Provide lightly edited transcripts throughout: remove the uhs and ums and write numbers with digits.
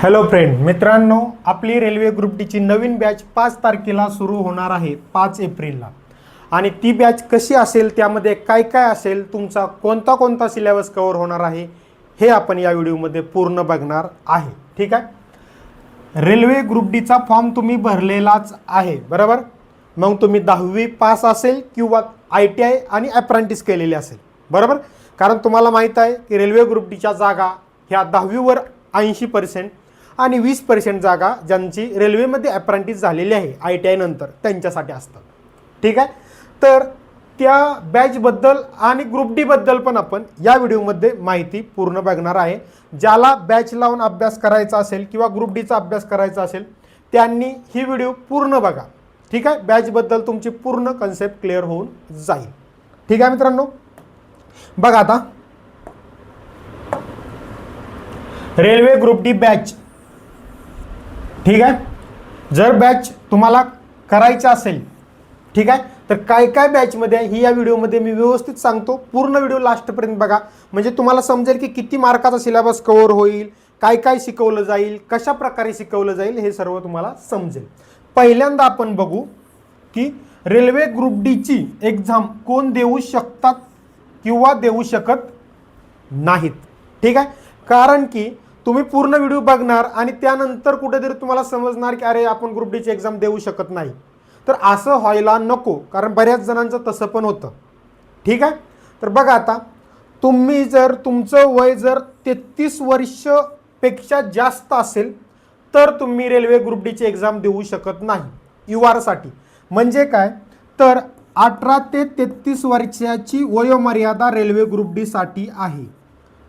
Hello friend मित्रांनो, आपली railway group डीची नवीन batch 5 तारखेला सुरू होणार आहे, 5 एप्रिलला. आणि ती बॅच कशी असेल, त्यामध्ये काय काय असेल, तुमचा कोणता सिलेबस कव्हर होणार आहे, हे आपण या व्हिडिओमध्ये पूर्ण बघणार आहे. ठीक आहे. रेल्वे ग्रुप डीचा फॉर्म तुम्ही भरलेलाच आहे, बरोबर. मग तुम्ही 10वी पास असेल किंवा ITI आणि अप्रेंटिस केलेले असेल, बरोबर. कारण तुम्हाला माहीत आहे की रेल्वे ग्रुप डीच्या जागा ह्या 10वीवर 80% आणि 20% जागा ज्यांची रेल्वेमध्ये अप्रेंटिस झालेली आहे ITI नंतर त्यांच्यासाठी असतात. ठीक आहे. तर त्या बॅचबद्दल आणि ग्रुप डीबद्दल पण आपण या व्हिडिओमध्ये माहिती पूर्ण बघणार आहे. ज्याला बॅच लावून अभ्यास करायचा असेल किंवा ग्रुप डीचा अभ्यास करायचा असेल त्यांनी ही व्हिडिओ पूर्ण बघा. ठीक आहे. बॅचबद्दल तुमची पूर्ण कन्सेप्ट क्लिअर होऊन जाईल. ठीक आहे मित्रांनो, बघा आता रेल्वे ग्रुप डी बॅच. ठीक आहे. जर बॅच तुम्हाला करायची असेल, ठीक आहे, तर काय काय बॅचमध्ये आहे ही या व्हिडिओमध्ये मी व्यवस्थित सांगतो. पूर्ण व्हिडिओ लास्टपर्यंत बघा, म्हणजे तुम्हाला समजेल की किती मार्काचा सिलेबस कव्हर होईल, काय काय शिकवलं जाईल, कशा प्रकारे शिकवलं जाईल, हे सर्व तुम्हाला समजेल. पहिल्यांदा आपण बघू की रेल्वे ग्रुप डीची एक्झाम कोण देऊ शकतात किंवा देऊ शकत नाहीत. ठीक आहे. कारण की तुम्ही पूर्ण व्हिडिओ बघणार आणि त्यानंतर कुठेतरी तुम्हाला समजणार की अरे आपण ग्रुप डीची एक्झाम देऊ शकत नाही. तर असं व्हायला नको, कारण बऱ्याच जणांचं तसं पण होतं. ठीक आहे. तर बघा आता, तुम्ही जर तुमचं वय जर 33 वर्षपेक्षा जास्त असेल तर तुम्ही रेल्वे ग्रुप डीची एक्झाम देऊ शकत नाही URसाठी. म्हणजे काय, तर 18 ते 33 वर्षाची वयोमर्यादा रेल्वे ग्रुप डीसाठी आहे.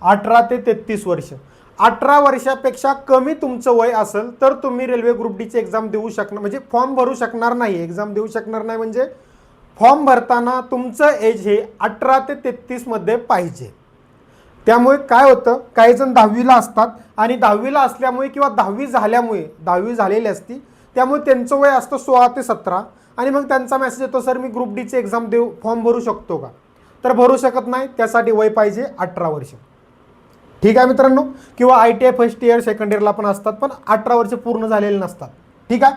18 ते 33 वर्ष. 18 वर्षापेक्षा कमी तुमचं वय असेल तर तुम्ही रेल्वे ग्रुप डीची एक्झाम देऊ शकणार, म्हणजे फॉर्म भरू शकणार नाही, एक्झाम देऊ शकणार नाही. म्हणजे फॉर्म भरताना तुमचं एज हे 18 ते 33 मध्ये पाहिजे. त्यामुळे काय होतं, काही जण 10वीला असतात आणि 10वीला असल्यामुळे किंवा 10वी झाल्यामुळे, 10वी झालेली असती त्यामुळे त्यांचं वय असतं 16 ते 17 आणि मग त्यांचा मेसेज येतो, सर मी ग्रुप डीची एक्झाम फॉर्म भरू शकतो का. तर भरू शकत नाही, त्यासाठी वय पाहिजे 18 वर्ष. ठीक आहे मित्रांनो. किंवा ITI फर्स्ट इयर सेकंड इयरला पण असतात, पण 18 वर्ष पूर्ण झालेले नसतात. ठीक आहे.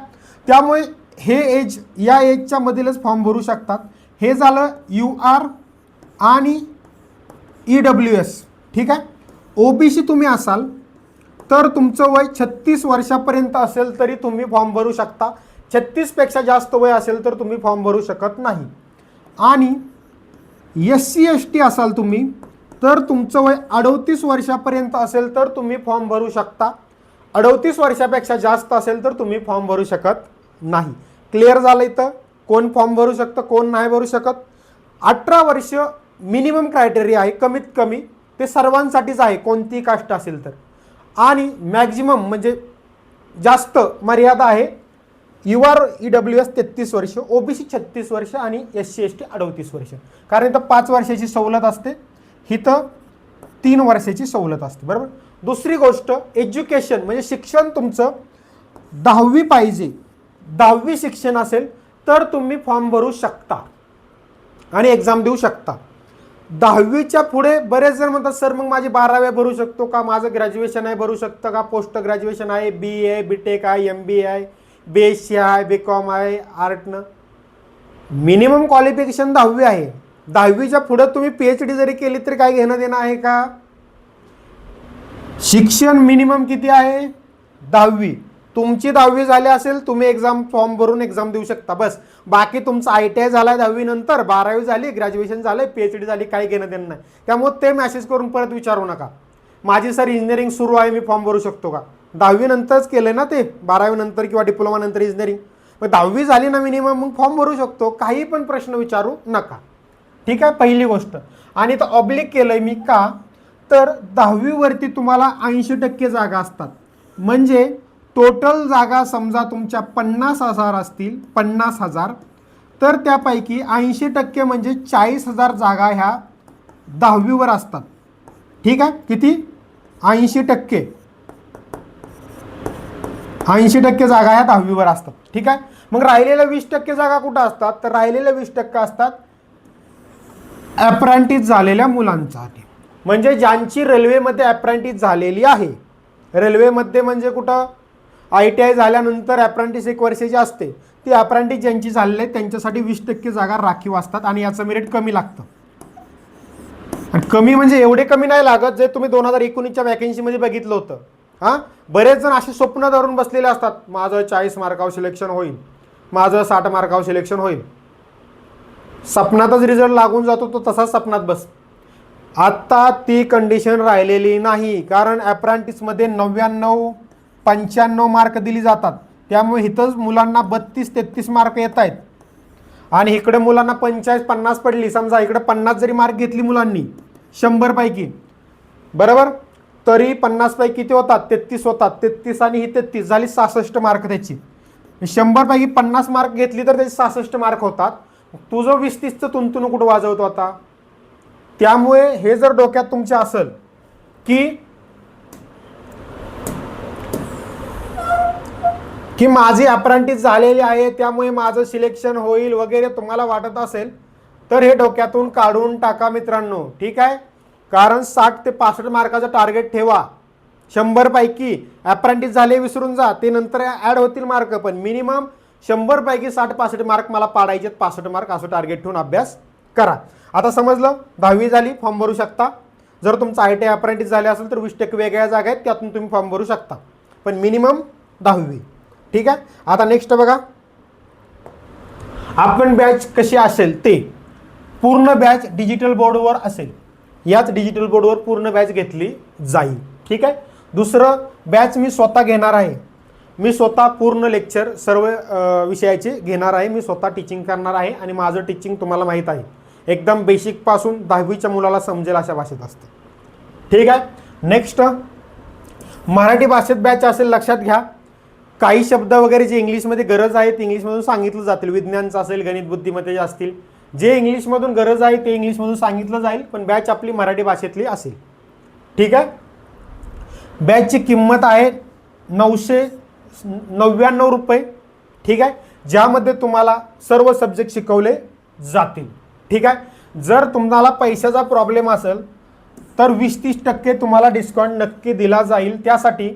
त्यामुळे हे एज, या एजच्या मधीलच फॉर्म भरू शकतात. हे झालं UR आणि EWS. ठीक आहे. OBC तुम्ही असाल तर तुमचं वय 36 वर्षापर्यंत असेल तरी तुम्ही फॉर्म भरू शकता. 36 पेक्षा जास्त वय असेल तर तुम्ही फॉर्म भरू शकत नाही. आणि SC ST असाल तुम्ही तर तुमचं वय 38 वर्षापर्यंत असेल तर तुम्ही फॉर्म भरू शकता. 38 वर्षापेक्षा जास्त असेल तर तुम्ही फॉर्म भरू शकत नाही. क्लिअर झालं इथं, कोण फॉर्म भरू शकतं, कोण नाही भरू शकत. 18 वर्ष मिनिमम क्रायटेरिया आहे, कमीत कमी ते सर्वांसाठीच आहे, कोणती कास्ट असेल तर. आणि मॅक्झिमम म्हणजे जास्त मर्यादा आहे UR EWS 33 वर्ष, OBC 36 वर्ष आणि SC ST 38 वर्ष. कारण इथं 5 वर्षाची सवलत असते, इथं 3 वर्षाची सवलत असते, बरोबर. दुसरी गोष्ट, एज्युकेशन म्हणजे शिक्षण तुमचं 10वी पाहिजे. 10वी शिक्षण असेल तर तुम्ही फॉर्म भरू शकता आणि एक्झाम देऊ शकता. 10वीच्या पुढे बरेच जण म्हणतात, सर मग माझी 12वी भरू शकतो का, माझं ग्रॅज्युएशन आहे भरू शकतं का, पोस्ट ग्रॅज्युएशन आहे, BA BTech आहे, MBA आहे, BSc आहे, BCom आहे, आर्टनं. मिनिमम क्वालिफिकेशन 10वी आहे. 10वीच्या पुढे तुम्ही PhD जरी केली तरी काय घेणं देणं आहे का. शिक्षण मिनिमम किती आहे, 10वी. तुमची 10वी झाली असेल तुम्ही एक्झाम फॉर्म भरून एक्झाम देऊ शकता, बस. बाकी तुमचं ITI झालाय 10वी नंतर, 12वी झाली, ग्रॅज्युएशन झालंय, PhD झाली, काही घेणं देणं नाही. त्यामुळे ते मेसेज करून परत विचारू नका, माझी सर इंजिनिअरिंग सुरू आहे, मी फॉर्म भरू शकतो का. 10वी नंतरच केलंय ना ते, 12वी नंतर किंवा डिप्लोमा नंतर इंजिनिअरिंग. मग 10वी झाली ना मिनिमम, मग फॉर्म भरू शकतो, काही पण प्रश्न विचारू नका. ठीक आहे, पहिली गोष्ट. आणि तर ऑब्लिक केलंय मी का, तर 10वी वरती तुम्हाला 80% जागा असतात. म्हणजे टोटल जागा समजा तुमच्या 50,000 असतील, 50,000, तर त्यापैकी 80% म्हणजे 40,000 जागा ह्या 10वीवर असतात. ठीक आहे. किती, 80%. 80% जागा ह्या 10वीवर असतात. ठीक आहे. मग राहिलेल्या 20% जागा कुठं असतात, तर राहिलेल्या 20% असतात अप्रेंटिस झालेल्या मुलांसाठी. म्हणजे ज्यांची रेल्वेमध्ये अप्रेंटिस झालेली आहे, रेल्वेमध्ये म्हणजे कुठं ITI झाल्यानंतर अप्रेंटिस 1 वर्षाची असते, ती अप्रेंटिस ज्यांची झालेली आहे त्यांच्यासाठी 20% जागा राखीव असतात आणि याचं मेरिट कमी लागतं. आणि कमी म्हणजे एवढे कमी नाही लागत जे तुम्ही 2019च्या वॅकन्सीमध्ये बघितलं होतं. हां, बरेच जण असे स्वप्न धरून बसलेले असतात, माझं 40 मार्कावर सिलेक्शन होईल, माझं 60 मार्कावर सिलेक्शन होईल. सपनातच रिझल्ट लागून जातो तो तसाच सपनात बस. आत्ता ती कंडिशन राहिलेली नाही, कारण अप्रेंटिसमध्ये 99-95 मार्क दिली जातात. त्यामुळे इथंच मुलांना 32-33 मार्क येत आहेत आणि इकडे मुलांना 45-50 पडली. समजा इकडे 50 जरी मार्क घेतली मुलांनी 100 पैकी, बरोबर, तरी 50 पैकी किती होतात? 33 होतात. 33 आणि ही 33 झाली 66 मार्क त्याची. 100 पैकी 50 मार्क घेतली तर त्याचे 66 मार्क होतात. तुझं 20-30चं तुंतुन कुठं वाजवतो आता. त्यामुळे हे जर डोक्यात तुमच्या असेल की माझी अप्रेंटिस झालेली आहे त्यामुळे माझं सिलेक्शन होईल वगैरे तुम्हाला वाटत असेल तर हे डोक्यातून काढून टाका मित्रांनो. ठीक आहे, कारण 60 ते 65 मार्काचं टार्गेट ठेवा. 100 पैकी अप्रेंटिस झाले विसरून जा, ते नंतर ॲड होतील मार्क, पण मिनिमम 100 पैकी 60-65 मार्क मला पाडायचे, 65 मार्क असं टार्गेट ठेवून अभ्यास करा. आता समजलं, 10वी झाली, फॉर्म भरू शकता. जर तुमचं ITI अप्रेंटिस झाले असेल तर 20% वेगळ्या जागा आहेत, त्यातून तुम्ही फॉर्म भरू शकता, पण मिनिमम 10वी. ठीक आहे, आता नेक्स्ट बघा, आपण बॅच कशी असेल ते. पूर्ण बॅच डिजिटल बोर्डवर असेल, याच डिजिटल बोर्डवर पूर्ण बॅच घेतली जाईल. ठीक आहे. दुसरं, बॅच मी स्वतः घेणार आहे. मी स्वतः पूर्ण लेक्चर सर्व विषयाचे घेणार आहे. मी स्वतः टीचिंग करणार आहे आणि माझं टीचिंग तुम्हाला माहीत आहे, एकदम बेसिकपासून 10वीच्या मुलाला समजेल अशा भाषेत असतं. ठीक आहे. नेक्स्ट, मराठी भाषेत बॅच असेल, लक्षात घ्या. काही शब्द वगैरे जे इंग्लिशमध्ये गरज आहे ते इंग्लिशमधून सांगितलं जातील. विज्ञानचं असेल, गणित बुद्धिमत्तेचे असतील, जे इंग्लिशमधून गरज आहे ते इंग्लिशमधून सांगितलं जाईल, पण बॅच आपली मराठी भाषेतली असेल. ठीक आहे. बॅचची किंमत आहे 999 रुपये. ठीक आहे, ज्यामध्ये तुम्हाला सर्व सब्जेक्ट शिकवले जातील. ठीक आहे. जर तुम्हाला पैशाचा प्रॉब्लेम असेल तर 20-30% तुम्हाला डिस्काउंट नक्की दिला जाईल. त्यासाठी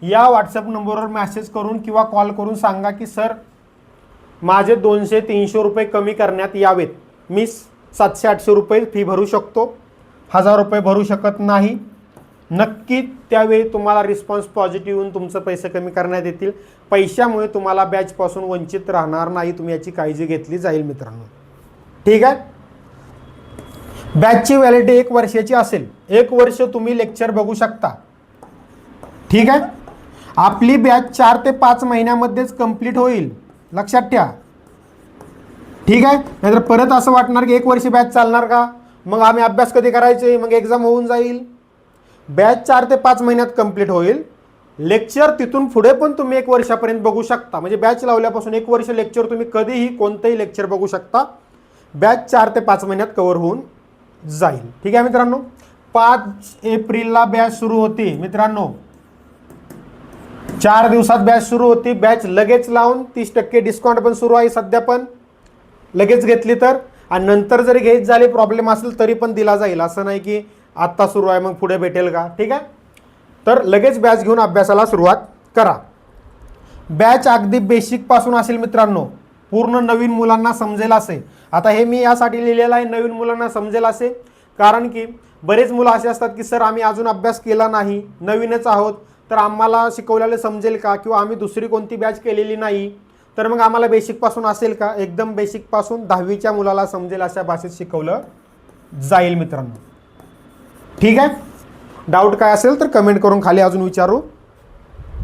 या व्हॉट्सअप नंबरवर मेसेज करून किंवा कॉल करून सांगा की सर माझे 200-300 रुपये कमी करण्यात यावेत. मी 700-800 रुपये फी भरू शकतो, 1000 रुपये भरू शकत नाही. नक्की त्यावेळी तुम्हाला रिस्पॉन्स पॉझिटिव्ह येऊन तुमचं पैसे कमी करण्यात येतील. पैशामुळे तुम्हाला बॅचपासून वंचित राहणार नाही, तुम्ही याची काळजी घेतली जाईल मित्रांनो. ठीक आहे. बॅचची व्हॅलिडिटी 1 वर्षाची असेल. 1 वर्ष तुम्ही लेक्चर बघू शकता. ठीक आहे. आपली बॅच 4 ते 5 महिन्यामध्येच कंप्लीट होईल, लक्षात ठेवा. ठीक आहे. नाहीतर परत असं वाटणार की 1 वर्ष बॅच चालणार का, मग आम्ही अभ्यास कधी करायचे, मग एक्झाम होऊन जाईल. बॅच 4 ते 5 महिन्यात कंप्लीट होईल. लेक्चर तिथून पुढे पण तुम्ही 1 वर्षापर्यंत बघू शकता. म्हणजे बॅच लावल्यापासून 1 वर्ष लेक्चर तुम्ही कधीही कोणतंही लेक्चर बघू शकता. बॅच 4 ते 5 महिन्यात कव्हर होऊन जाईल. ठीक आहे मित्रांनो. 5 एप्रिलला बॅच सुरू होती मित्रांनो. 4 दिवसात बॅच सुरू होती. बॅच लगेच लावून 30% डिस्काउंट पण सुरू आहे सध्या, पण लगेच घेतली तर, आणि नंतर जरी घ्यायची झाली प्रॉब्लेम असेल तरी पण दिला जाईल. असं नाही की आत्ता सुरू आहे मग पुढे भेटेल का. ठीक आहे. तर लगेच बॅच घेऊन अभ्यासाला सुरुवात करा. बॅच अगदी बेसिकपासून असेल मित्रांनो, पूर्ण नवीन मुलांना समजेल असे. आता हे मी यासाठी लिहिलेलं आहे, नवीन मुलांना समजेल असे, कारण की बरेच मुलं असे असतात की सर आम्ही अजून अभ्यास केला नाही, नवीनच आहोत, तर आम्हाला शिकवलेलं समजेल का, किंवा आम्ही दुसरी कोणती बॅच केलेली नाही तर मग आम्हाला बेसिकपासून असेल का. एकदम बेसिकपासून 10वीच्या मुलाला समजेल अशा भाषेत शिकवलं जाईल मित्रांनो. ठीक आहे. डाऊट काय असेल तर कमेंट करून खाली अजून विचारू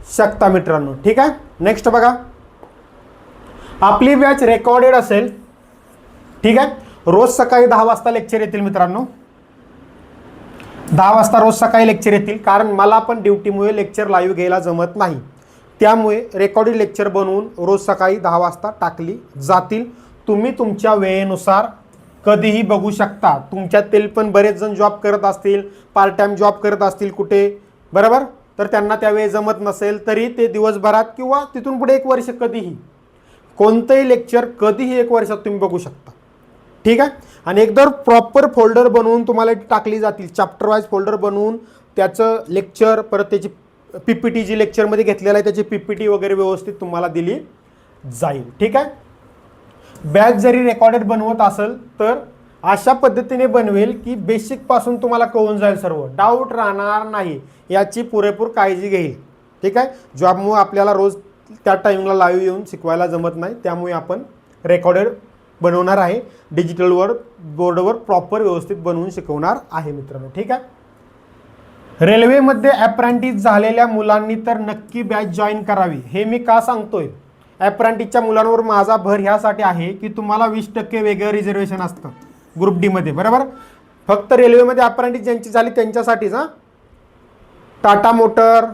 शकता मित्रांनो. ठीक आहे. नेक्स्ट बघा, आपली बॅच रेकॉर्डेड असेल. ठीक आहे. रोज सकाळी 10 वाजता लेक्चर येतील मित्रांनो. 10 वाजता रोज सकाळी लेक्चर येतील, कारण मला पण ड्युटीमुळे लेक्चर लाईव्ह घ्यायला जमत नाही. त्यामुळे रेकॉर्डेड लेक्चर बनवून रोज सकाळी 10 वाजता टाकली जातील. तुम्ही तुमच्या वेळेनुसार कधीही बघू शकता. तुमच्यातील पण बरेच जण जॉब करत असतील, पार्ट टाइम जॉब करत असतील कुठे, बरोबर, तर त्यांना त्यावेळी जमत नसेल तरी ते दिवसभरात किंवा तिथून पुढे 1 वर्ष कधीही कोणतंही लेक्चर कधीही 1 वर्षात तुम्ही बघू शकता. ठीक आहे. आणि एकदम प्रॉपर फोल्डर बनवून तुम्हाला टाकली जातील, चॅप्टर वाईज फोल्डर बनवून त्याचं लेक्चर, परत त्याची PPT जी लेक्चरमध्ये घेतलेला आहे त्याची PPT वगैरे व्यवस्थित तुम्हाला दिली जाईल. ठीक आहे. बॅच जरी रेकॉर्डेड बनवत असेल तर अशा पद्धतीने बनवेल की बेसिकपासून तुम्हाला कळून जाईल, सर्व डाऊट राहणार नाही, याची पुरेपूर काळजी घेईल. ठीक आहे. जॉबमुळे आपल्याला रोज त्या टाईमला लाईव्ह येऊन शिकवायला जमत नाही, त्यामुळे आपण रेकॉर्डेड बनवणार आहे. डिजिटलवर बोर्डवर प्रॉपर व्यवस्थित बनवून शिकवणार आहे मित्रांनो. ठीक आहे. रेल्वेमध्ये अप्रेंटिस झालेल्या मुलांनी तर नक्की बॅच जॉईन करावी. हे मी का सांगतोय? अप्रेंटिसच्या मुलांवर माझा भर ह्यासाठी आहे की तुम्हाला 20% वेगळं रिझर्वेशन असतं ग्रुप डी मध्ये, बरोबर. फक्त रेल्वेमध्ये अप्रेंटिस ज्यांची झाली त्यांच्यासाठीच. टाटा मोटर,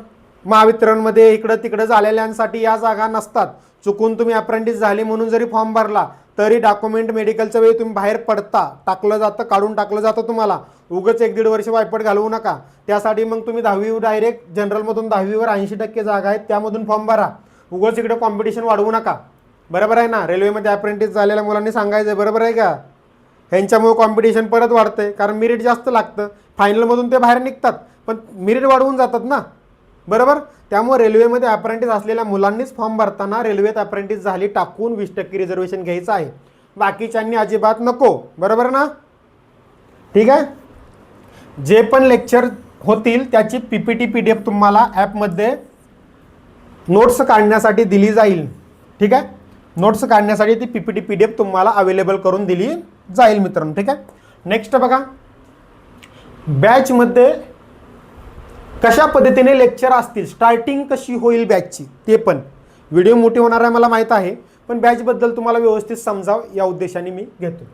महावितरणमध्ये इकडं तिकडं झालेल्यांसाठी या जागा नसतात. चुकून तुम्ही अप्रेंटिस झाले म्हणून जरी फॉर्म भरला तरी डॉक्युमेंट मेडिकलच्या वेळी तुम्ही बाहेर पडता, टाकलं जातं, काढून टाकलं जातं तुम्हाला. उगाच 1-1.5 वर्ष वायपट घालवू नका. त्यासाठी मग तुम्ही 10वी डायरेक्ट जनरलमधून 10वीवर 80% जागा आहेत त्यामधून फॉर्म भरा. उगाच इकडे कॉम्पिटिशन वाढवू नका. बरोबर आहे ना. रेल्वेमध्ये अप्रेंटिस झालेल्या मुलांनी सांगायचं आहे, बरोबर आहे का? ह्यांच्यामुळे कॉम्पिटिशन परत वाढतंय, कारण मेरिट जास्त लागतं. फायनलमधून ते बाहेर निघतात पण मेरिट वाढवून जातात ना, बरोबर. त्यामुळे रेल्वेमध्ये अप्रेंटिस असलेल्या मुलांनीच फॉर्म भरताना रेल्वेत अप्रेंटिस झाली टाकून 20% रिझर्वेशन घ्यायचं आहे. बाकीच्यांनी अजिबात नको, बरोबर ना. ठीक आहे. जे पण लेक्चर होतील त्याची PPT PDF तुम्हाला ॲपमध्ये नोट्स काढण्यासाठी दिली जाईल. ठीक आहे. नोट्स काढण्यासाठी ती PPT PDF तुम्हाला अवेलेबल करून दिली जाईल मित्रांनो. ठीक आहे. नेक्स्ट बघा, बॅचमध्ये कशा पद्धतीने लेक्चर असतील, स्टार्टिंग कशी होईल बॅचची, ते पण व्हिडिओ मोठी होणार आहे मला माहीत आहे, पण बॅचबद्दल तुम्हाला व्यवस्थित समजाव या उद्देशाने मी घेतो.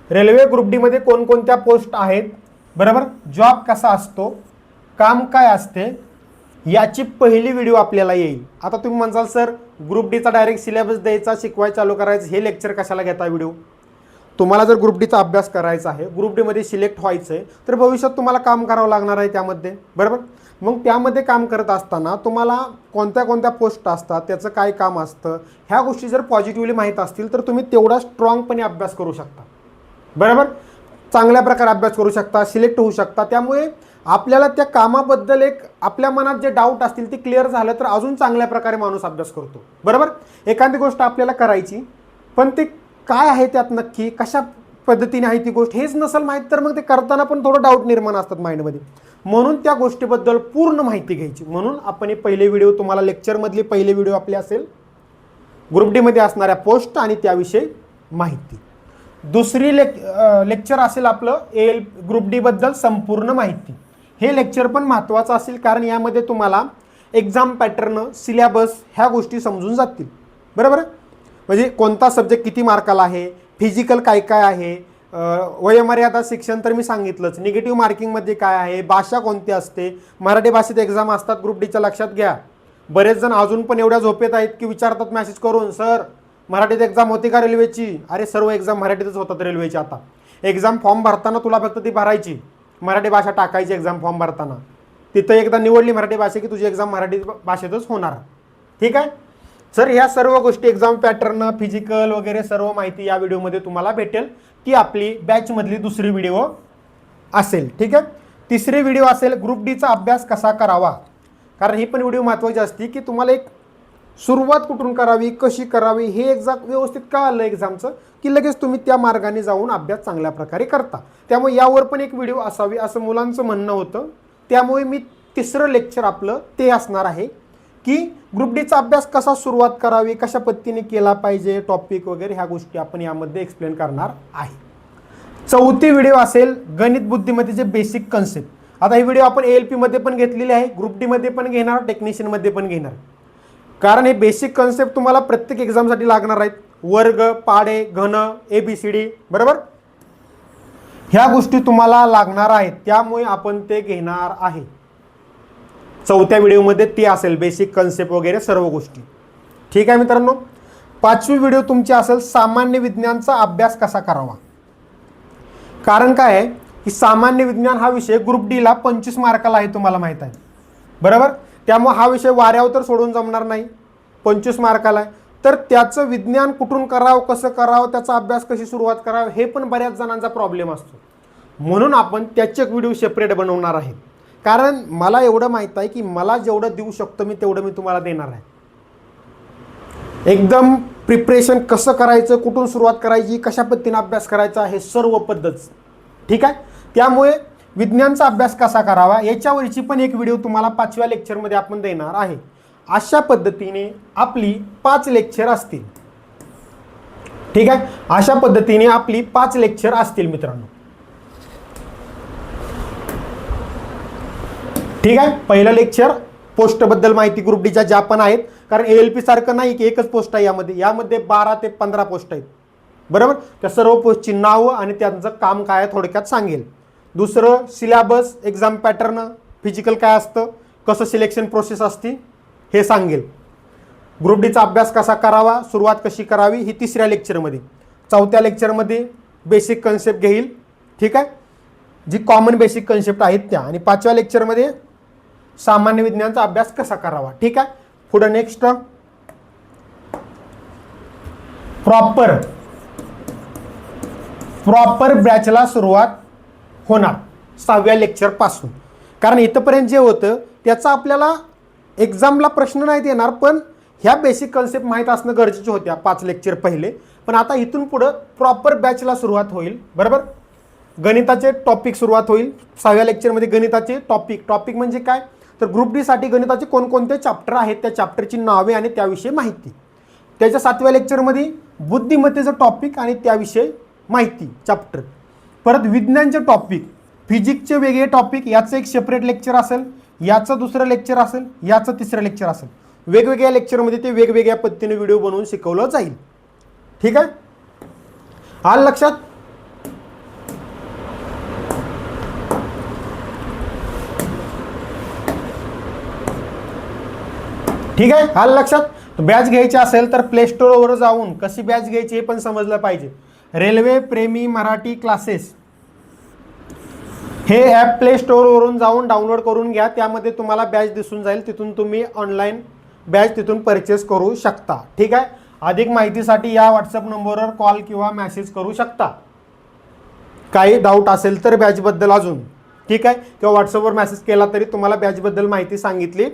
रेल्वे ग्रुप डी मध्ये कोणकोणत्या पोस्ट आहेत, बरोबर, जॉब कसा असतो, काम काय असते, याची पहिली व्हिडिओ आपल्याला येईल. आता तुम्ही म्हणसाल सर ग्रुप डीचा डायरेक्ट सिलेबस द्यायचा, शिकवायला चालू करायचं, हे लेक्चर कशाला घेता व्हिडिओ? तुम्हाला जर ग्रुप डीचा अभ्यास करायचा आहे, ग्रुप डीमध्ये सिलेक्ट व्हायचं आहे, तर भविष्यात तुम्हाला काम करावं लागणार आहे त्यामध्ये, बरोबर. मग त्यामध्ये काम करत असताना तुम्हाला कोणत्या कोणत्या पोस्ट असतात, त्याचं काय काम असतं, ह्या गोष्टी जर पॉझिटिव्हली माहीत असतील तर तुम्ही तेवढा स्ट्रॉंगपणे अभ्यास करू शकता, बरोबर. चांगल्या प्रकारे अभ्यास करू शकता, सिलेक्ट होऊ शकता. त्यामुळे आपल्याला त्या कामाबद्दल एक आपल्या मनात जे डाऊट असतील ते क्लिअर झालं तर अजून चांगल्या प्रकारे माणूस अभ्यास करतो, बरोबर. एखादी गोष्ट आपल्याला करायची पण ते काय आहे त्यात नक्की, कशा पद्धतीने आहे ती गोष्ट हेच नसेल माहीत तर मग ते करताना पण थोडं डाऊट निर्माण असतात माइंडमध्ये. म्हणून त्या गोष्टीबद्दल पूर्ण माहिती घ्यायची. म्हणून आपण हे पहिले व्हिडिओ तुम्हाला लेक्चरमधली पहिले व्हिडिओ आपले असेल ग्रुप डीमध्ये असणाऱ्या पोस्ट आणि त्याविषयी माहिती. दुसरी लेक्चर असेल आपलं ग्रुप डीबद्दल संपूर्ण माहिती. हे लेक्चर पण महत्त्वाचं असेल कारण यामध्ये तुम्हाला एक्झाम पॅटर्न, सिलेबस ह्या गोष्टी समजून जातील, बरोबर. म्हणजे कोणता सब्जेक्ट किती मार्काला आहे, फिजिकल काय काय आहे, वयोमर्यादा शिक्षण तर मी सांगितलंच, निगेटिव्ह मार्किंगमध्ये काय आहे, भाषा कोणती असते, मराठी भाषेत एक्झाम असतात ग्रुप डीच्या, लक्षात घ्या. बरेच जण अजून पण एवढ्या झोपेत आहेत की विचारतात मेसेज करून, सर मराठीत एक्झाम होती का रेल्वेची? अरे सर्व एक्झाम मराठीतच होतात रेल्वेची. आता एक्झाम फॉर्म भरताना तुला फक्त ती भरायची, मराठी भाषा टाकायची एक्झाम फॉर्म भरताना. तिथं एकदा निवडली मराठी भाषा की तुझी एक्झाम मराठी भाषेतच होणार. ठीक आहे सर. ह्या सर्व गोष्टी एक्झाम पॅटर्न, फिजिकल वगैरे सर्व माहिती या व्हिडिओमध्ये तुम्हाला भेटेल. ती आपली बॅचमधली दुसरी व्हिडिओ असेल. ठीक आहे. तिसरी व्हिडिओ असेल ग्रुप डीचा अभ्यास कसा करावा. कारण ही पण व्हिडिओ महत्त्वाची असते की तुम्हाला एक सुरुवात कुठून करावी, कशी करावी हे एक्झॅक्ट व्यवस्थित का आलं एक्झामचं की लगेच तुम्ही त्या मार्गाने जाऊन अभ्यास चांगल्या प्रकारे करता. त्यामुळे यावर पण एक व्हिडिओ असावी असं मुलांचं म्हणणं होतं. त्यामुळे मी तिसरं लेक्चर आपलं ते असणार आहे की ग्रुप डीचा अभ्यास कसा सुरुवात करावी, कशा पद्धतीने केला पाहिजे, टॉपिक वगैरे ह्या गोष्टी आपण यामध्ये एक्सप्लेन करणार आहे. चौथी व्हिडिओ असेल गणित बुद्धिमत्तेचे बेसिक कन्सेप्ट. आता ही व्हिडिओ आपण ALP मध्ये पण घेतलेली आहे, ग्रुप डी मध्ये पण घेणार, टेक्निशियनमध्ये पण घेणार. कारण हे बेसिक कन्सेप्ट तुम्हाला प्रत्येक एक्झामसाठी लागणार आहेत. वर्ग, पाडे, घन, ABCD, बरोबर. ह्या गोष्टी तुम्हाला लागणार आहेत, त्यामुळे आपण ते घेणार आहे. चौथ्या व्हिडिओमध्ये ते असेल बेसिक कन्सेप्ट वगैरे सर्व गोष्टी. ठीक आहे मित्रांनो. पाचवी व्हिडिओ तुमची असेल सामान्य विज्ञानचा अभ्यास कसा करावा. कारण काय आहे की सामान्य विज्ञान हा विषय ग्रुप डीला 25 मार्काला आहे, तुम्हाला माहीत आहे, बरोबर. त्यामुळे हा विषय वाऱ्यावर तर सोडून जमणार नाही, 25 मार्काला आहे. तर त्याचं विज्ञान कुठून करावं, कसं करावं, त्याचा अभ्यास कशी सुरुवात करावं हे पण बऱ्याच जणांचा प्रॉब्लेम असतो. म्हणून आपण त्याचे एक व्हिडिओ सेपरेट बनवणार आहे कारण मला एवढं माहीत आहे की मला जेवढं देऊ शकतो मी तेवढं मी तुम्हाला देणार आहे. एकदम प्रिपरेशन कसं करायचं, कुठून सुरुवात करायची, कशा पद्धतीने अभ्यास करायचा, हे सर्व पद्धत. ठीक आहे. त्यामुळे विज्ञानचा अभ्यास कसा करावा याच्यावरची पण एक व्हिडिओ तुम्हाला 5व्या लेक्चरमध्ये आपण देणार आहे. अशा पद्धतीने आपली 5 लेक्चर असतील. ठीक आहे. अशा पद्धतीने आपली 5 लेक्चर असतील मित्रांनो. ठीक आहे. पहिलं लेक्चर पोस्टबद्दल माहिती ग्रुप डीच्या ज्या पण आहेत, कारण ALP सारखं नाही की एकच पोस्ट आहे यामध्ये 12 ते 15 पोस्ट आहेत. बरोबर. त्या सर्व पोस्टची नावं आणि त्यांचं काम काय थोडक्यात सांगेल. दुसरं सिलेबस, एक्झाम पॅटर्न, फिजिकल काय असतं, कसं सिलेक्शन प्रोसेस असते हे सांगेल. ग्रुप डीचा अभ्यास कसा करावा, सुरुवात कशी करावी ही 3ऱ्या लेक्चरमध्ये. 4थ्या लेक्चरमध्ये बेसिक कन्सेप्ट घेईल. ठीक आहे. जी कॉमन बेसिक कन्सेप्ट आहेत त्या. आणि 5व्या लेक्चरमध्ये सामान्य विज्ञानाचा अभ्यास कसा करावा. ठीक आहे. पुढे नेक्स्ट प्रॉपर बॅचला सुरुवात होणार 6व्या लेक्चर पासून. कारण इथंपर्यंत जे होतं त्याचा आपल्याला एक्झामला प्रश्न नाही येणार, पण ह्या बेसिक कन्सेप्ट माहीत असणं गरजेचे होत्या 5 लेक्चर पहिले. पण आता इथून पुढं प्रॉपर बॅचला सुरुवात होईल. बरोबर. गणिताचे टॉपिक सुरुवात होईल 6व्या लेक्चरमध्ये. गणिताचे टॉपिक म्हणजे काय, तर ग्रुप डी साठी गणिताचे कोणकोणते चॅप्टर आहेत त्या चॅप्टरची नावे आणि त्याविषयी माहिती. त्याच्या 7व्या लेक्चरमध्ये बुद्धिमत्तेचं टॉपिक आणि त्याविषयी माहिती चॅप्टर. परत विज्ञानचे टॉपिक, फिजिक्सचे वेगळे टॉपिक, याचं एक सेपरेट लेक्चर असेल, याचं दुसरं लेक्चर असेल, याचं तिसरं लेक्चर असेल. वेगवेगळ्या लेक्चरमध्ये ते वेगवेगळ्या पद्धतीने व्हिडिओ बनवून शिकवलं जाईल. ठीक आहे. आलं लक्षात. ठीक आहे. आलं लक्षात. बॅच घ्यायची असेल तर प्ले स्टोअरवर जाऊन कशी बॅच घ्यायची हे पण समजलं पाहिजे. रेल्वे प्रेमी मराठी क्लासेस हे ॲप प्ले स्टोअरवरून जाऊन डाउनलोड करून घ्या. त्यामध्ये तुम्हाला बॅच दिसून जाईल. तिथून तुम्ही ऑनलाईन बॅच तिथून परचेस करू शकता. ठीक आहे. अधिक माहितीसाठी या व्हॉट्सअप नंबरवर कॉल किंवा मेसेज करू शकता. काही डाऊट असेल तर बॅचबद्दल अजून. ठीक आहे. किंवा व्हॉट्सअपवर मेसेज केला तरी तुम्हाला बॅचबद्दल माहिती सांगितली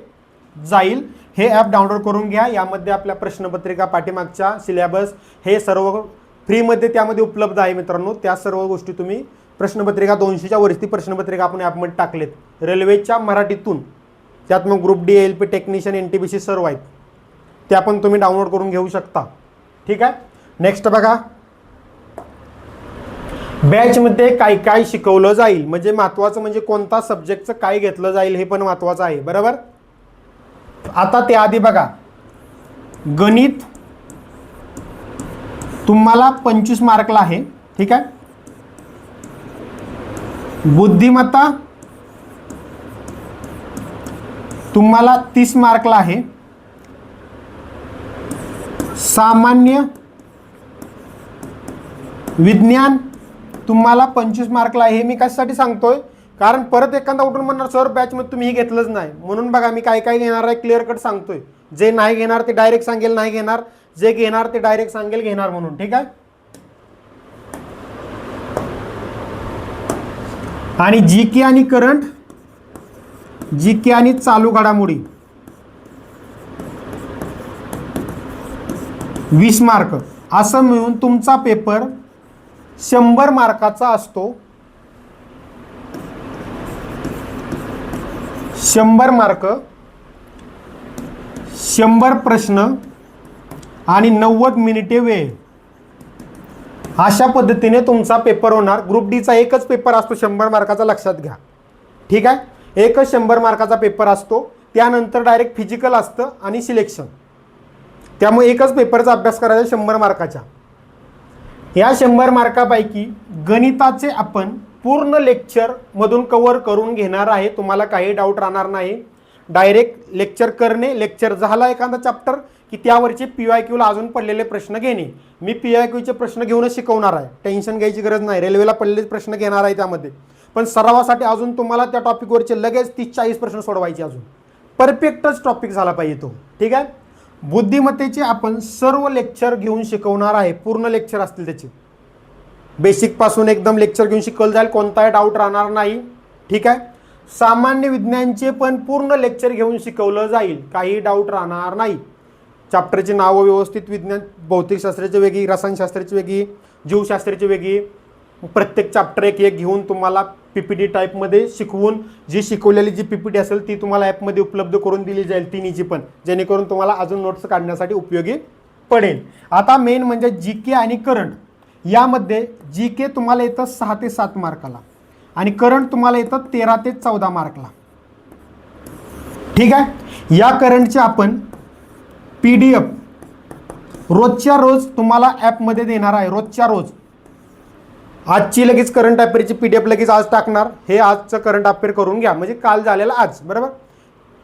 जाईल. हे ॲप डाउनलोड करून घ्या. यामध्ये आपल्या प्रश्नपत्रिका, पाठीमागच्या सिलेबस हे सर्व फ्रीमध्ये त्यामध्ये उपलब्ध आहे मित्रांनो. त्या सर्व गोष्टी तुम्ही प्रश्नपत्रिका 200च्या वरती प्रश्नपत्रिका आपण ॲपमध्ये टाकलेत रेल्वेच्या मराठीतून. त्यात मग group D, ALP technician, NTPC सर्व आहेत. त्या पण तुम्ही डाउनलोड करून घेऊ शकता. ठीक आहे. नेक्स्ट बघा, बॅचमध्ये काय काय शिकवलं जाईल, म्हणजे महत्त्वाचं म्हणजे कोणता सब्जेक्टचं काय घेतलं जाईल हे पण महत्त्वाचं आहे. बरोबर. आता त्याआधी बघा, गणित तुम्हाला 25 मार्कला आहे. ठीक आहे. बुद्धिमत्ता तुम्हाला 30 मार्कला आहे. सामान्य विज्ञान तुम्हाला 25 मार्कला आहे. हे मी कशासाठी सांगतोय, कारण परत एखादा उठून म्हणणार सर बॅचमध्ये तुम्ही हे घेतलंच नाही. म्हणून बघा मी काय काय घेणार आहे क्लिअर कट सांगतोय. जे नाही घेणार ते डायरेक्ट सांगेल नाही घेणार, जे घेणार ते डायरेक्ट सांगेल घेणार म्हणून. ठीक आहे. आणि GK आणि करंट, GK आणि चालू घडामोडी 20 मार्क असं मिळून तुमचा पेपर 100 मार्काचा असतो. 100 मार्क, 100 प्रश्न आणि 90 मिनिटे वेळ. अशा पद्धतीने तुमचा पेपर होणार. ग्रुप डीचा एकच पेपर असतो 100 मार्काचा, लक्षात घ्या. ठीक आहे. एकच 100 मार्काचा पेपर असतो. त्यानंतर डायरेक्ट फिजिकल असतं आणि सिलेक्शन. त्यामुळे एकच पेपरचा अभ्यास करायचा 100 मार्काच्या. या 100 मार्कापैकी गणिताचे आपण पूर्ण लेक्चर मधून कव्हर करून घेणार आहे. तुम्हाला काही डाऊट राहणार नाही. डायरेक्ट लेक्चर करणे, लेक्चर झाला एखादा चॅप्टर की त्यावरचे PYQला अजून पडलेले प्रश्न घेणे. मी PYQचे प्रश्न घेऊनच शिकवणार आहे. टेन्शन घ्यायची गरज नाही. रेल्वेला पडलेले प्रश्न घेणार आहे त्यामध्ये. पण सरावासाठी अजून तुम्हाला त्या टॉपिकवरचे लगेच 30-40 प्रश्न सोडवायचे. अजून परफेक्टच टॉपिक झाला पाहिजे तो. ठीक आहे. बुद्धिमत्तेचे आपण सर्व लेक्चर घेऊन शिकवणार आहे. पूर्ण लेक्चर असतील त्याचे. बेसिक पासून एकदम लेक्चर घेऊन शिकवलं जाईल. कोणताही डाऊट राहणार नाही. ठीक आहे. सामान्य विज्ञानचे पण पूर्ण लेक्चर घेऊन शिकवलं जाईल, काही डाऊट राहणार नाही. चॅप्टरची नावं व्यवस्थित, विज्ञान भौतिकशास्त्राची वेगळी, रसायनशास्त्राची वेगळी, जीवशास्त्राची वेगळी, प्रत्येक चॅप्टर एक एक घेऊन तुम्हाला PPT टाईपमध्ये शिकवून जी शिकवलेली जी PPT असेल ती तुम्हाला ॲपमध्ये उपलब्ध करून दिली जाईल तिन्हीची पण, जेणेकरून तुम्हाला अजून नोट्स काढण्यासाठी उपयोगी पडेल. आता मेन म्हणजे GK आणि करंट. यामध्ये GK तुम्हाला येतं 6 ते 7 मार्काला आणि करंट तुम्हाला येतं 13 ते 14 मार्कला. ठीक आहे. या करंटचे आपण PDF रोजच्या रोज तुम्हाला ॲपमध्ये देणार आहे. रोजच्या रोज आजची लगेच करंट अफेअरची PDF लगेच आज टाकणार. हे आजचं करंट अफेअर करून घ्या, म्हणजे काल झालेलं आज, बरोबर,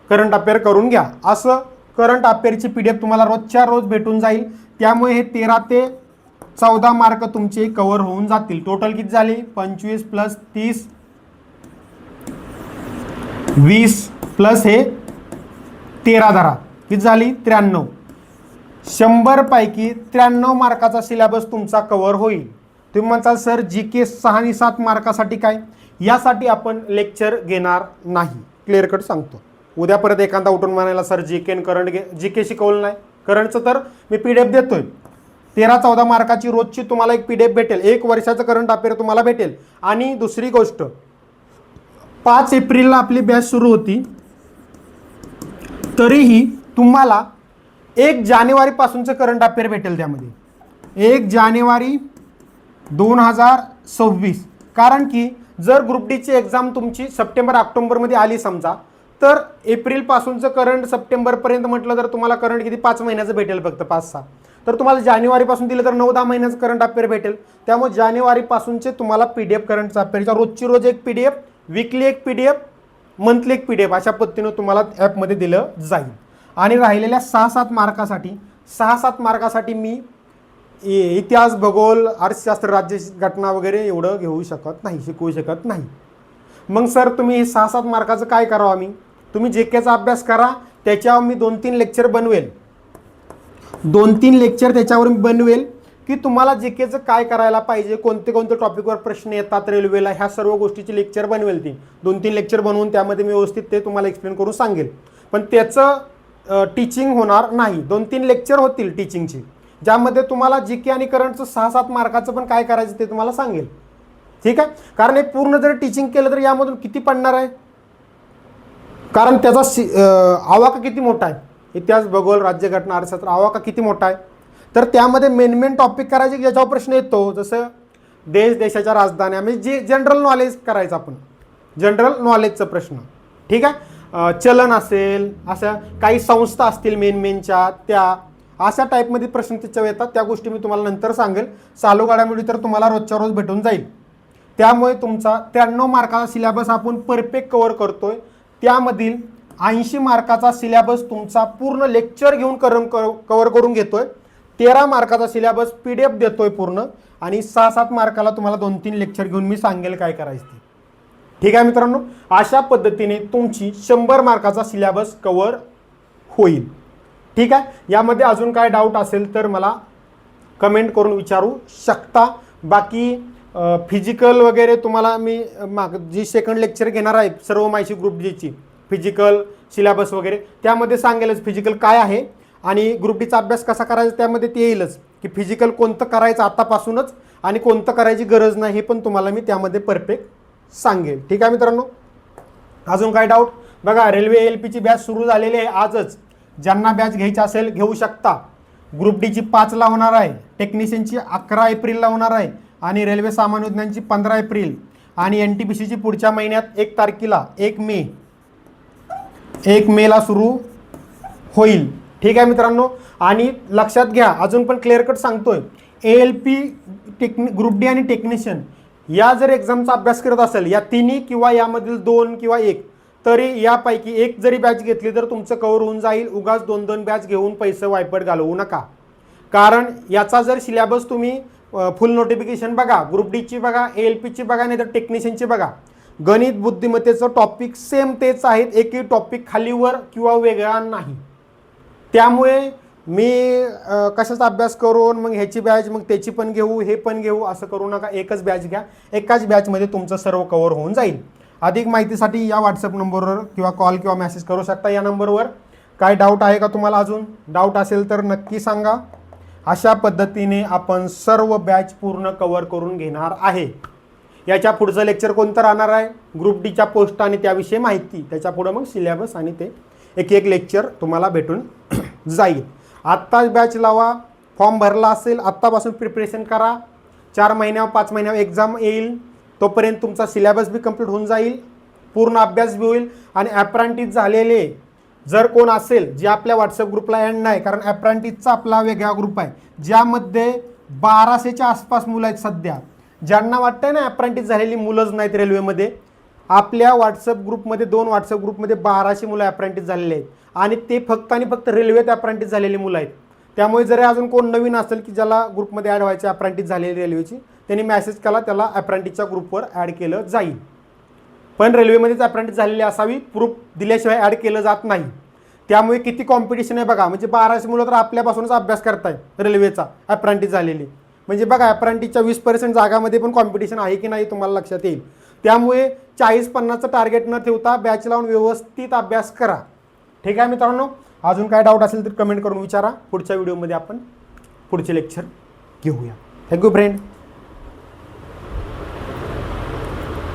करंट अफेअर करून घ्या. असं करंट अफेअरची PDF तुम्हाला रोजच्या रोज भेटून जाईल. त्यामुळे हे 13 ते 14 मार्क तुमचे कव्हर होऊन जातील. टोटल किती झाले? 25 + 30 20 प्लस हे 13 धरा, किती झाली? 93. 100 पैकी 93 मार्काचा सिलेबस तुमचा कव्हर होईल. तुम्ही म्हणताल सर GK 6 आणि 7 मार्कासाठी काय? यासाठी आपण लेक्चर घेणार नाही, क्लिअर कट सांगतो. उद्या परत एखादा उठून म्हणायला सर GK आणि करंट GK शिकवलं नाही. करंटचं तर मी PDF देतोय. 13-14 मार्काची रोजची तुम्हाला एक PDF भेटेल. 1 वर्षाचं करंट अफेअर तुम्हाला भेटेल. आणि दुसरी गोष्ट, 5 एप्रिलला आपली बॅच सुरू होती, तरीही तुम्हाला 1 जानेवारीपासूनचं करंट अफेअर भेटेल. त्यामध्ये 1 जानेवारी 2026. कारण की जर ग्रुप डीची एक्झाम तुमची सप्टेंबर-ऑक्टोबरमध्ये आली समजा, तर एप्रिलपासूनचं करंट सप्टेंबरपर्यंत म्हटलं तर तुम्हाला करंट किती 5 महिन्याचं भेटेल, फक्त 5-6. तर तुम्हाला जानेवारीपासून दिलं तर 9-10 महिन्याचं करंट अफेअर भेटेल. त्यामुळे जानेवारीपासूनचे तुम्हाला PDF करंट अफेअरचा रोजची रोज एक PDF, वीकली एक PDF, मंथली एक PDF, अशा पद्धतीनं तुम्हाला ॲपमध्ये दिलं जाईल. आणि राहिलेल्या 6-7 मार्कासाठी मी इतिहास, भूगोल, अर्थशास्त्र, राज्यघटना वगैरे एवढं घेऊ शकत नाही, शिकवू शकत नाही. मग सर तुम्ही 6-7 मार्काचं काय करावं? आम्ही तुम्ही JKचा अभ्यास करा, त्याच्यावर मी 2-3 लेक्चर बनवेल. 2-3 लेक्चर त्याच्यावर मी बनवेल की तुम्हाला JKचं काय करायला पाहिजे, कोणते कोणते टॉपिकवर प्रश्न येतात रेल्वेला, ह्या सर्व गोष्टीची लेक्चर बनवेल. ती 2-3 लेक्चर बनवून त्यामध्ये मी व्यवस्थित ते तुम्हाला एक्सप्लेन करून सांगेल. पण त्याचं टीचिंग होणार नाही. 2-3 लेक्चर होतील टीचिंगची, ज्यामध्ये तुम्हाला GK आणि करंटचं 6-7 मार्काचं पण काय करायचं ते तुम्हाला सांगेल. ठीक आहे. कारण हे पूर्ण जर टीचिंग केलं तर यामधून किती पडणार आहे? कारण त्याचा आवाका किती मोठा आहे, इतिहास, भूगोल, राज्यघटना, अर्थशास्त्र, आवाका किती मोठा आहे. तर त्यामध्ये मेन टॉपिक करायचे ज्याच्यावर प्रश्न येतो, जसं देशाच्या राजधान्या, म्हणजे जे जनरल नॉलेज करायचं आपण, जनरल नॉलेजचा प्रश्न. ठीक आहे. चलन असेल, अशा काही संस्था असतील मेनच्या, त्या अशा टाईपमध्ये प्रश्न त्याच्यावर येतात. त्या गोष्टी मी तुम्हाला नंतर सांगेल. चालू घडामोडी तर तुम्हाला रोजच्या रोज भेटून जाईल. त्यामुळे तुमचा 93 मार्काचा सिलेबस आपण परफेक्ट कव्हर करतोय. त्यामधील 80 मार्काचा सिलेबस तुमचा पूर्ण लेक्चर घेऊन कव्हर करून घेतोय. 13 मार्काचा सिलेबस PDF देतोय पूर्ण. आणि 6-7 मार्काला तुम्हाला 2-3 लेक्चर घेऊन मी सांगेल काय करायचं ते. ठीक आहे मित्रांनो, अशा पद्धतीने तुमची 100 मार्काचा सिलेबस कव्हर होईल. ठीक आहे. यामध्ये अजून काय डाऊट असेल तर मला कमेंट करून विचारू शकता. बाकी फिजिकल वगैरे तुम्हाला मी जी सेकंड लेक्चर घेणार आहे सर्व माहिती ग्रुप डीची, फिजिकल सिलेबस वगैरे त्यामध्ये सांगेलच फिजिकल काय आहे आणि ग्रुप डीचा अभ्यास कसा करायचा त्यामध्ये ते येईलच की फिजिकल कोणतं करायचं आतापासूनच आणि कोणतं करायची गरज नाही हे पण तुम्हाला मी त्यामध्ये परफेक्ट सांगेल. ठीक आहे मित्रांनो. अजून काय डाऊट? बघा, रेल्वे LPची बॅच सुरू झालेली आहे आजच. ज्यांना बॅच घ्यायची असेल घेऊ शकता. ग्रुप डीची 5ला होणार आहे, टेक्निशियनची 11 एप्रिलला होणार आहे आणि रेल्वे सामान्य विज्ञानची 15 एप्रिल आणि NTPCची पुढच्या महिन्यात 1 तारखेला 1 मेला सुरू होईल. ठीक आहे मित्रांनो. आणि लक्षात घ्या, अजून पण क्लिअर कट सांगतोय, ALP ग्रुप डी आणि टेक्निशियन या जर एक्झामचा अभ्यास करत असेल, या तिन्ही किंवा यामधील 2 किंवा 1, तरी यापैकी एक जरी बॅच घेतली तर तुमचं कव्हर होऊन जाईल. उगाच 2-2 बॅच घेऊन पैसे वायपट घालवू नका. कारण याचा जर सिलेबस तुम्ही फुल नोटिफिकेशन बघा, ग्रुप डीची बघा, ALPची बघा, नाही तर टेक्निशियनची बघा, गणित बुद्धिमत्तेचं टॉपिक सेम तेच आहेत. एकही टॉपिक खालीवर किंवा वेगळा नाही. त्यामुळे मी कशाचा अभ्यास करून मग ह्याची बॅच मग त्याची पण घेऊ, हे पण घेऊ असं करू नका. एकच बॅच घ्या, एकाच बॅचमध्ये तुमचं सर्व कव्हर होऊन जाईल. अधिक माहितीसाठी या व्हॉट्सअप नंबरवर किंवा कॉल किंवा मेसेज करू शकता या नंबरवर. काय डाऊट आहे का तुम्हाला? अजून डाऊट असेल तर नक्की सांगा. अशा पद्धतीने आपण सर्व बॅच पूर्ण कव्हर करून घेणार आहे. याच्या पुढचं लेक्चर कोणतं राहणार आहे? ग्रुप डीच्या पोस्ट आणि त्याविषयी माहिती. त्याच्या पुढं मग सिलेबस आणि ते एक लेक्चर तुम्हाला भेटून जाईल. आत्ताच बॅच लावा. फॉर्म भरला असेल आत्तापासून प्रिपरेशन करा. 4 महिन्यावर 5 महिन्यावर एक्झाम येईल, तोपर्यंत तुमचा सिलेबस बी कंप्लीट होऊन जाईल, पूर्ण अभ्यास बी होईल. आणि ॲप्रेंटिस झालेले जर कोण असेल जे आपल्या व्हॉट्सअप ग्रुपला ॲड नाही, कारण ॲप्रेंटिसचा आपला वेगळा ग्रुप आहे ज्यामध्ये 1200च्या आसपास मुलं आहेत सध्या. ज्यांना वाटतंय ना ॲप्रेंटिस झालेली मुलंच नाहीत रेल्वेमध्ये, आपल्या व्हॉट्सअप ग्रुपमध्ये 2 व्हॉट्सअप ग्रुपमध्ये 1200 मुलं ॲप्रेंटिस झालेले आहेत आणि ते फक्त आणि फक्त रेल्वेत ॲप्रेंटिस झालेली मुलं आहेत. त्यामुळे जरी अजून कोण नवीन असेल की ज्याला ग्रुपमध्ये ॲड व्हायचं ॲप्रेंटिस झालेली रेल्वेची, त्यांनी मेसेज केला, त्याला ॲप्रेंटिसच्या ग्रुपवर ॲड केलं जाईल. पण रेल्वेमध्येच ॲप्रेंटिस झालेली असावी, प्रूफ दिल्याशिवाय ॲड केलं जात नाही. त्यामुळे किती कॉम्पिटिशन आहे बघा. म्हणजे 1200 मुलं तर आपल्यापासूनच अभ्यास करताय रेल्वेचा ॲप्रेंटिस झालेली. म्हणजे बघा ॲप्रेंटिसच्या 20% जागामध्ये पण कॉम्पिटिशन आहे की नाही तुम्हाला लक्षात येईल. त्यामुळे 40-50चं टार्गेट न ठेवता बॅच लावून व्यवस्थित अभ्यास करा. ठीक आहे मित्रांनो, अजून काय डाऊट असेल तर कमेंट करून विचारा. पुढच्या व्हिडिओमध्ये आपण पुढचे लेक्चर घेऊया. Thank you friend.